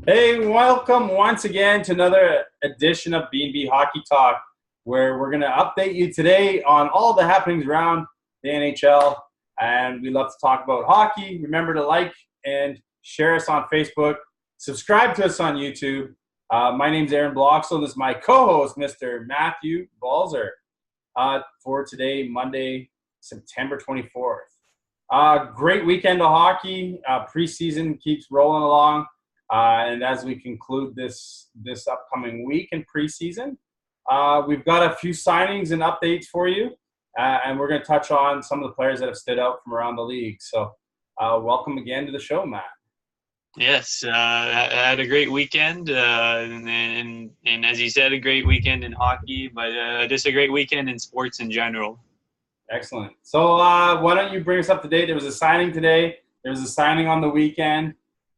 Hey, welcome once again to another edition of B&B Hockey Talk, where we're going to update you today on all the happenings around the NHL. And we love to talk about hockey. Remember to like and share us on Facebook. Subscribe to us on YouTube. My name's Aaron Bloxel. This is my co-host, Mr. Matthew Balzer, for today, Monday, September 24th. Great weekend of hockey. Preseason keeps rolling along. And as we conclude this upcoming week in preseason, we've got a few signings and updates for you, and we're going to touch on some of the players that have stood out from around the league. So welcome again to the show, Matt. Yes, I had a great weekend, and as you said, a great weekend in hockey, but just a great weekend in sports in general. Excellent. So why don't you bring us up to date? There was a signing today. There was a signing on the weekend,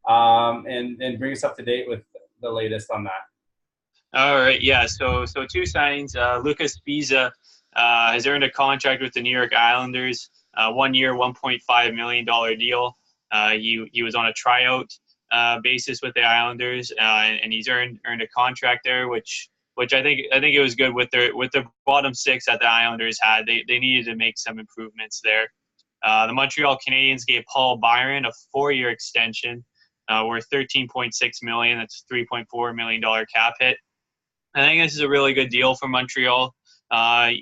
and bring us up to date with the latest on that. All right, yeah. So two signings. Lucas Pisa has earned a contract with the New York Islanders, 1 year, $1.5 million deal. He was on a tryout basis with the Islanders, and he's earned a contract there, which I think it was good with the bottom six that the Islanders had. They needed to make some improvements there. The Montreal Canadiens gave Paul Byron a 4-year extension, worth $13.6 million. That's a $3.4 million cap hit. I think this is a really good deal for Montreal.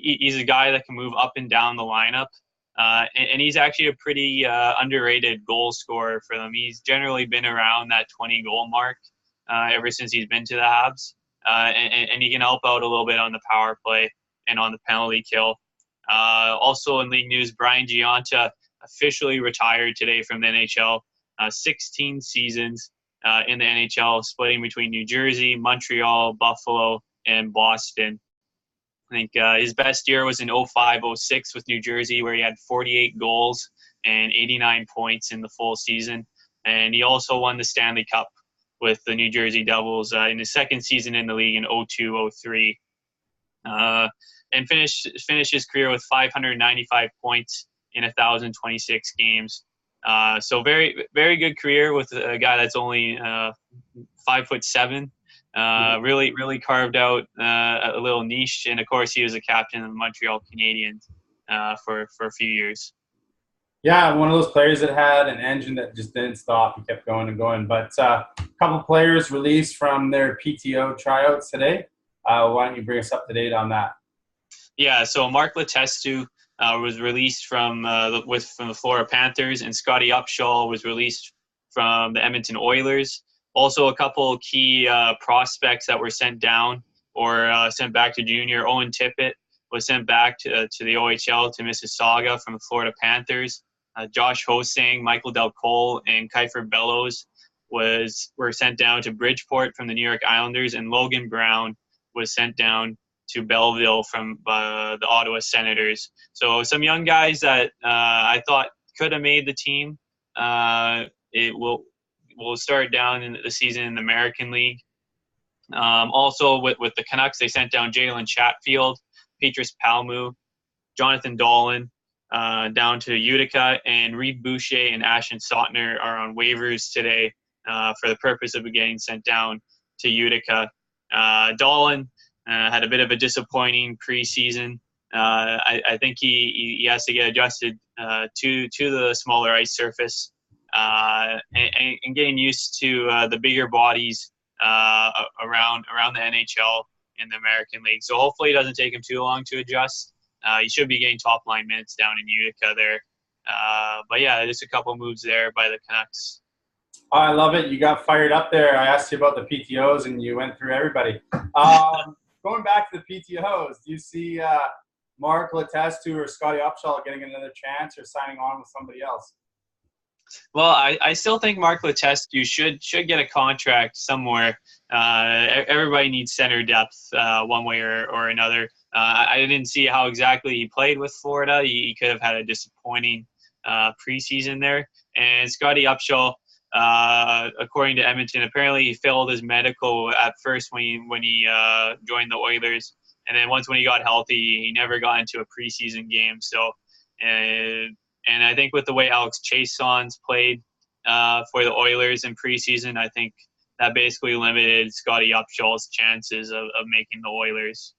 He's a guy that can move up and down the lineup. And he's actually a pretty underrated goal scorer for them. He's generally been around that 20-goal mark ever since he's been to the Habs. And he can help out a little bit on the power play and on the penalty kill. Also in league news, Brian Gionta officially retired today from the NHL. 16 seasons in the NHL, splitting between New Jersey, Montreal, Buffalo, and Boston. I think his best year was in 05-06 with New Jersey, where he had 48 goals and 89 points in the full season. And he also won the Stanley Cup with the New Jersey Devils in his second season in the league in 02-03. And finished his career with 595 points in 1,026 games. So very, very good career with a guy that's only 5'7". Really carved out a little niche, and of course he was a captain of the Montreal Canadiens for a few years. Yeah, one of those players that had an engine that just didn't stop. He kept going and going. But a couple of players released from their PTO tryouts today. Why don't you bring us up to date on that? Yeah, so Mark Letestu was released from the Florida Panthers, and Scotty Upshall was released from the Edmonton Oilers. Also, a couple key prospects that were sent down or sent back to junior. Owen Tippett was sent back to the OHL to Mississauga from the Florida Panthers. Josh Hosang, Michael Del Cole, and Kiefer Bellows were sent down to Bridgeport from the New York Islanders, and Logan Brown was sent down to Belleville from the Ottawa Senators. So some young guys that I thought could have made the team. It will start down in the season in the American League. Also with the Canucks, they sent down Jalen Chatfield, Petrus Palmu, Jonathan Dolan down to Utica, and Reed Boucher and Ashton Sautner are on waivers today for the purpose of getting sent down to Utica. Dolan had a bit of a disappointing preseason. I think he has to get adjusted to the smaller ice surface and getting used to the bigger bodies around the NHL and the American League. So hopefully it doesn't take him too long to adjust. He should be getting top line minutes down in Utica there. But yeah, just a couple moves there by the Canucks. Oh, I love it. You got fired up there. I asked you about the PTOs, and you went through everybody. Going back to the PTOs, do you see Mark Letestu or Scotty Upshall getting another chance or signing on with somebody else? Well, I still think Mark Letestu should get a contract somewhere. Everybody needs center depth one way or another. I didn't see how exactly he played with Florida. He could have had a disappointing preseason there. And Scotty Upshall, according to Edmonton, apparently he failed his medical at first when he joined the Oilers, and then once when he got healthy, he never got into a preseason game. So, and I think with the way Alex Chiasson's played for the Oilers in preseason, I think that basically limited Scotty Upshall's chances of making the Oilers.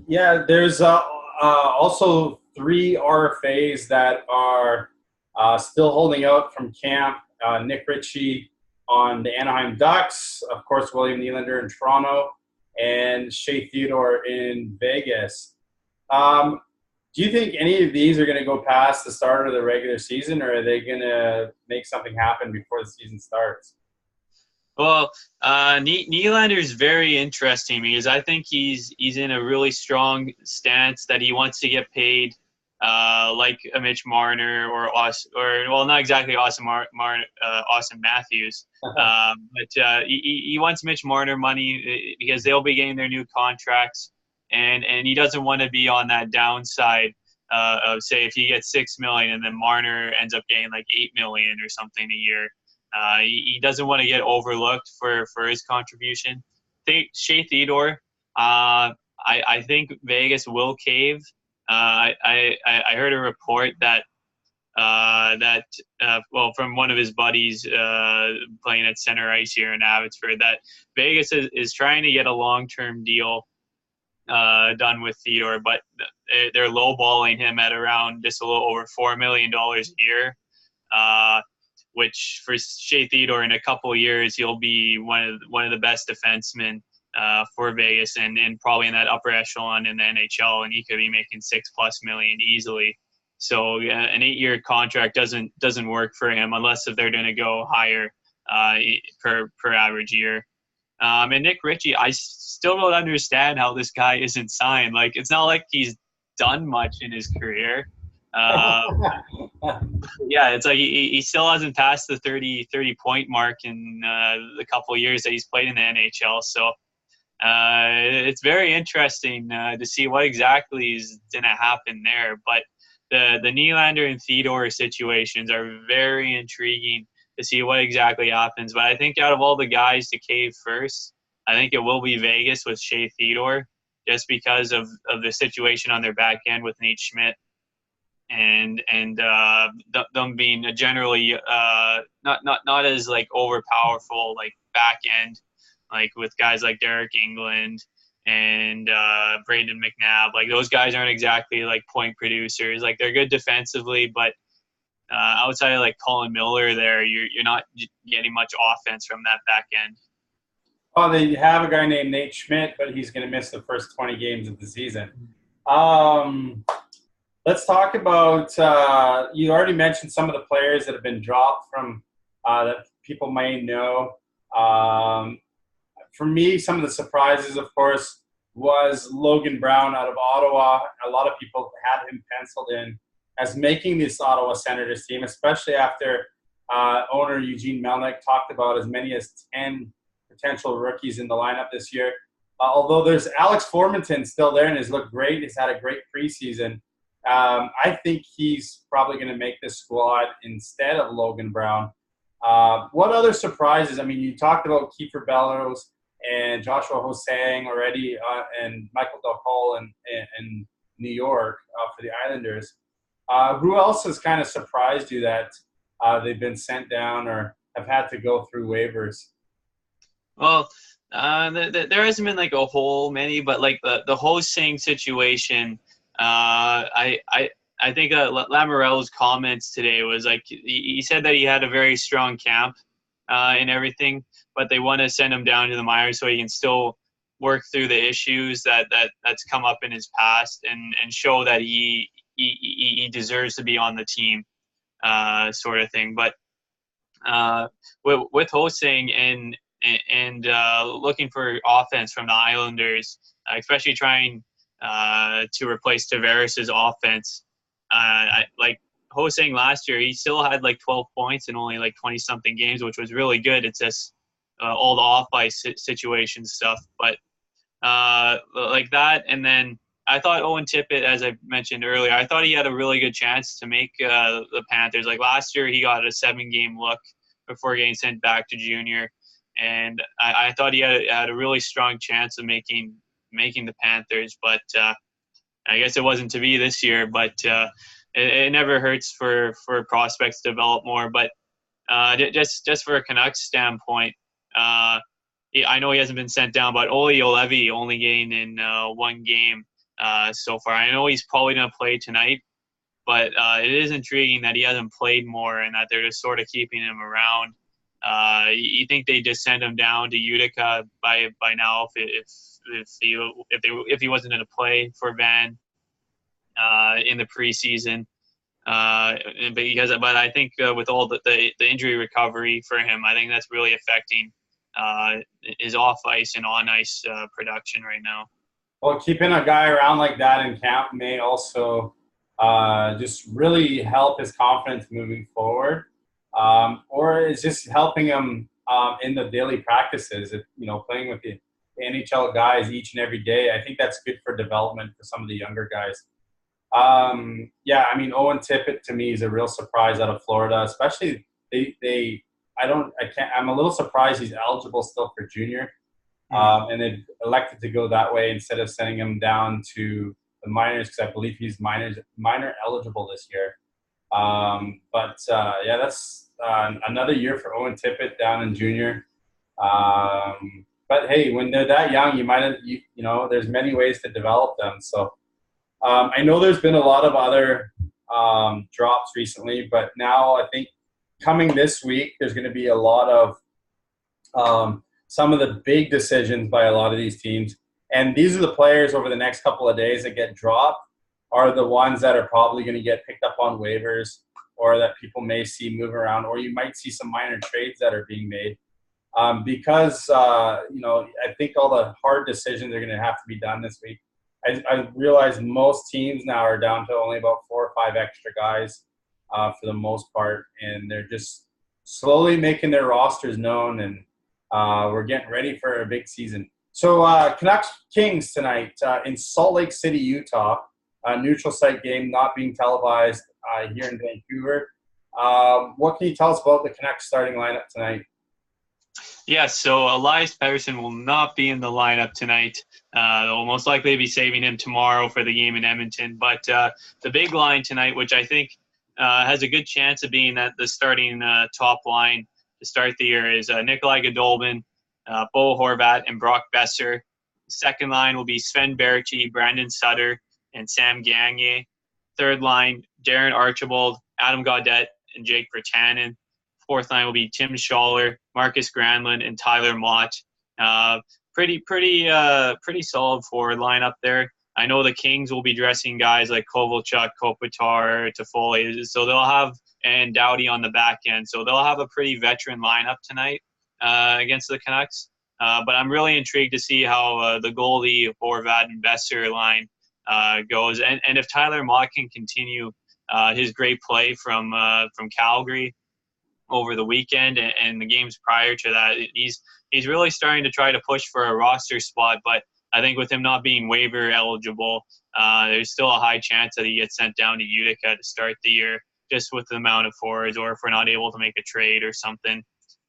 Yeah, there's also 3 RFAs that are still holding out from camp. Nick Ritchie on the Anaheim Ducks, of course, William Nylander in Toronto, and Shea Theodore in Vegas. Do you think any of these are going to go past the start of the regular season, or are they going to make something happen before the season starts? Well, Nylander is very interesting because I think he's in a really strong stance that he wants to get paid, like a Mitch Marner or not exactly Austin Matthews, but he wants Mitch Marner money because they'll be getting their new contracts, and he doesn't want to be on that downside of, say, if he gets $6 million and then Marner ends up getting like $8 million or something a year. He doesn't want to get overlooked for his contribution. Shea Theodore, I think Vegas will cave. I heard a report that from one of his buddies playing at center ice here in Abbotsford, that Vegas is trying to get a long-term deal done with Theodore, but they're lowballing him at around just a little over $4 million a year. Which for Shea Theodore in a couple of years, he'll be one of the best defensemen for Vegas and probably in that upper echelon in the NHL, and he could be making $6+ million easily. So an 8-year contract doesn't work for him unless if they're going to go higher per average year. And Nick Ritchie, I still don't understand how this guy isn't signed. Like, it's not like he's done much in his career. Yeah, it's like he still hasn't passed the 30 point mark in the couple of years that he's played in the NHL. So it's very interesting to see what exactly is going to happen there. But the Nylander and Theodore situations are very intriguing to see what exactly happens. But I think out of all the guys to cave first, I think it will be Vegas with Shea Theodore, just because of the situation on their back end with Nate Schmidt. And them being generally not as like overpowerful like back end, like with guys like Derek England and Brayden McNabb. Like, those guys aren't exactly like point producers. Like, they're good defensively, but outside of like Colin Miller, there you're not getting much offense from that back end. Well, they have a guy named Nate Schmidt, but he's going to miss the first 20 games of the season. Let's talk about, you already mentioned some of the players that have been dropped from that people may know. For me, some of the surprises, of course, was Logan Brown out of Ottawa. A lot of people had him penciled in as making this Ottawa Senators team, especially after owner Eugene Melnyk talked about as many as 10 potential rookies in the lineup this year. Although there's Alex Formenton still there and has looked great. He's had a great preseason. I think he's probably going to make this squad instead of Logan Brown. What other surprises? I mean, you talked about Kiefer Bellows and Joshua Hosang already, and Michael Dahl in New York for the Islanders. Who else has kind of surprised you that they've been sent down or have had to go through waivers? Well, there hasn't been like a whole many, but like the Hosang situation. I think Lamorello's comments today was like he said that he had a very strong camp and everything, but they want to send him down to the minors so he can still work through the issues that's come up in his past and show that he deserves to be on the team, sort of thing. But with Hosang and looking for offense from the Islanders, especially trying to replace Tavares' offense. Like Hosang last year, he still had like 12 points in only like 20-something games, which was really good. It's just all the off-ice situation stuff. But like that, and then I thought Owen Tippett, as I mentioned earlier, I thought he had a really good chance to make the Panthers. Like last year, he got a 7-game look before getting sent back to junior. And I thought he had a really strong chance of making the Panthers, but I guess it wasn't to be this year. But it never hurts for prospects to develop more. But Just for a Canucks standpoint, I know he hasn't been sent down, but Olli Juolevi only getting in one game so far. I know he's probably going to play tonight, but it is intriguing that he hasn't played more and that they're just sort of keeping him around. You think they just send him down to Utica by now if he wasn't going to play for Van in the preseason? But I think with all the injury recovery for him, I think that's really affecting his off ice and on ice production right now. Well, keeping a guy around like that in camp may also just really help his confidence moving forward, or it's just helping him in the daily practices. Playing with the NHL guys each and every day, I think that's good for development for some of the younger guys. Owen Tippett to me is a real surprise out of Florida, especially I'm a little surprised he's eligible still for junior. And they've elected to go that way instead of sending him down to the minors, because I believe he's minor eligible this year. That's another year for Owen Tippett down in junior. But hey, when they're that young, there's many ways to develop them. So I know there's been a lot of other drops recently, but now I think coming this week, there's going to be a lot of some of the big decisions by a lot of these teams. And these are the players over the next couple of days that get dropped are the ones that are probably going to get picked up on waivers or that people may see move around, or you might see some minor trades that are being made. Because I think all the hard decisions are going to have to be done this week. I realize most teams now are down to only about 4 or 5 extra guys for the most part, and they're just slowly making their rosters known, and we're getting ready for a big season. So Canucks Kings tonight in Salt Lake City, Utah, a neutral site game not being televised here in Vancouver. What can you tell us about the Canucks starting lineup tonight? Yeah, so Elias Pettersson will not be in the lineup tonight. They'll most likely be saving him tomorrow for the game in Edmonton. But the big line tonight, which I think has a good chance of being the starting top line to start the year, is Nikolai Goldobin, Bo Horvat, and Brock Besser. The second line will be Sven Baertschi, Brandon Sutter, and Sam Gagner. Third line, Darren Archibald, Adam Gaudette, and Jake Virtanen. Fourth line will be Tim Schaller, Marcus Granlund, and Tyler Mott. Pretty solid forward lineup there. I know the Kings will be dressing guys like Kovalchuk, Kopitar, Toffoli, so they'll have, and Doughty on the back end. So they'll have a pretty veteran lineup tonight against the Canucks. But I'm really intrigued to see how the goalie, Horvat, and Besser line goes. And if Tyler Mott can continue his great play from Calgary over the weekend and the games prior to that, he's really starting to try to push for a roster spot. But I think with him not being waiver eligible, there's still a high chance that he gets sent down to Utica to start the year, just with the amount of forwards, or if we're not able to make a trade or something.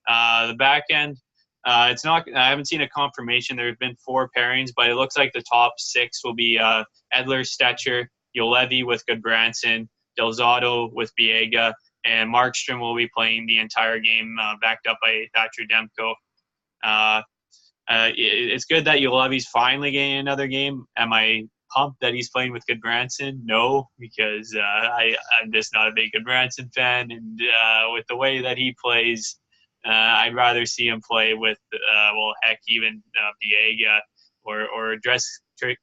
The back end, it's not. I haven't seen a confirmation. There have been 4 pairings, but it looks like the top 6 will be Edler, Stetcher, Juolevi with Goodbranson, Del Zotto with Biega, and Markstrom will be playing the entire game, backed up by Thatcher Demko. It's good that Juolevi's finally getting another game. Am I pumped that he's playing with Goodbranson? No, because I'm just not a big Goodbranson fan, and with the way that he plays, I'd rather see him play with, even Biega or dress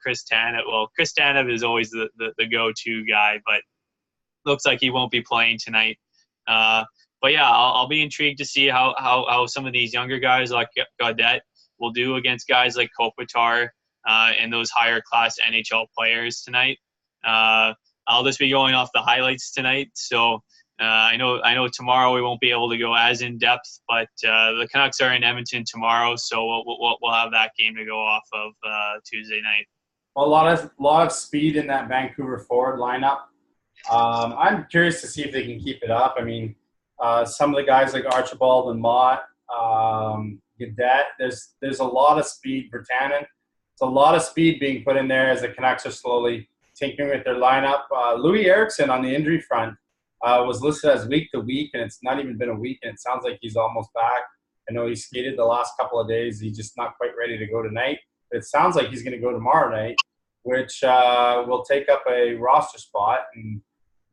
Chris Tanev. Well, Chris Tanev is always the go-to guy, but looks like he won't be playing tonight. But yeah, I'll be intrigued to see how some of these younger guys like Gaudette will do against guys like Kopitar and those higher class NHL players tonight. I'll just be going off the highlights tonight, so I know tomorrow we won't be able to go as in depth, but the Canucks are in Edmonton tomorrow, so we'll have that game to go off of Tuesday night. Well, a lot of speed in that Vancouver forward lineup. I'm curious to see if they can keep it up. I mean, some of the guys like Archibald and Mott, Gaudette, there's a lot of speed for Tannen. It's a lot of speed being put in there as the Canucks are slowly tinkering with their lineup. Louis Eriksson on the injury front was listed as week to week, and it's not even been a week, and it sounds like he's almost back. I know he skated the last couple of days. He's just not quite ready to go tonight. But it sounds like he's going to go tomorrow night, which will take up a roster spot and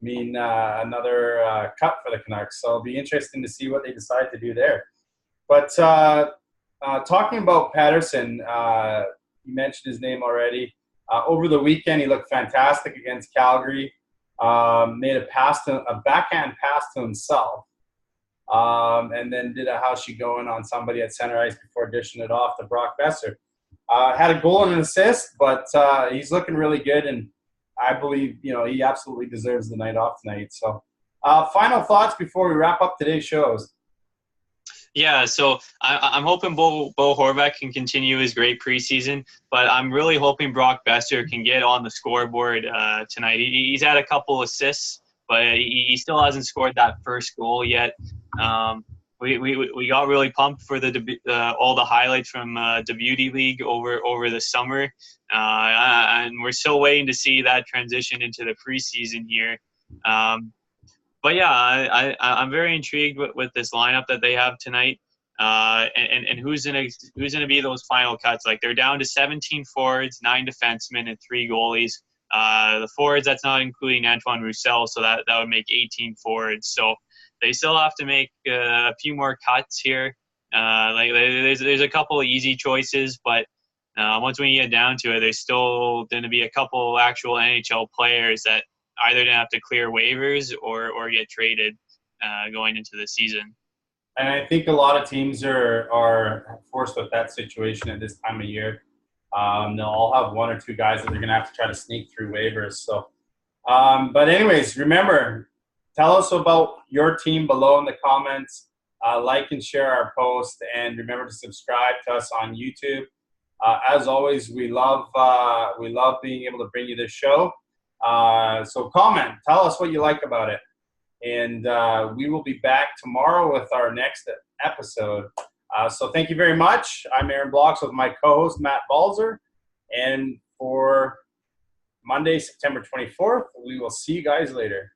mean another cut for the Canucks. So it'll be interesting to see what they decide to do there. But talking about Patterson, you mentioned his name already. Over the weekend, he looked fantastic against Calgary. Made a backhand pass to himself, and then did a how's she going on somebody at center ice before dishing it off to Brock Besser. Had a goal and an assist, but he's looking really good, and I believe he absolutely deserves the night off tonight. So, final thoughts before we wrap up today's shows. Yeah, so I'm hoping Bo Horvath can continue his great preseason, but I'm really hoping Brock Besser can get on the scoreboard tonight. He's had a couple assists, but he still hasn't scored that first goal yet. We got really pumped for all the highlights from the Beauty League over the summer, and we're still waiting to see that transition into the preseason here. But yeah, I'm very intrigued with this lineup that they have tonight, and who's gonna be those final cuts. Like, they're down to 17 forwards, 9 defensemen, and 3 goalies. The forwards, that's not including Antoine Roussel, so that would make 18 forwards. So they still have to make a few more cuts here. There's a couple of easy choices, but once we get down to it, there's still going to be a couple actual NHL players that either going to have to clear waivers or get traded going into the season. And I think a lot of teams are forced with that situation at this time of year. They'll all have 1 or 2 guys that they're going to have to try to sneak through waivers. So, but anyways, remember, tell us about your team below in the comments. Like and share our post, and remember to subscribe to us on YouTube. As always, we love being able to bring you this show. So comment, tell us what you like about it. And we will be back tomorrow with our next episode. So thank you very much. I'm Aaron Blocks with my co-host, Matt Balzer. And for Monday, September 24th, we will see you guys later.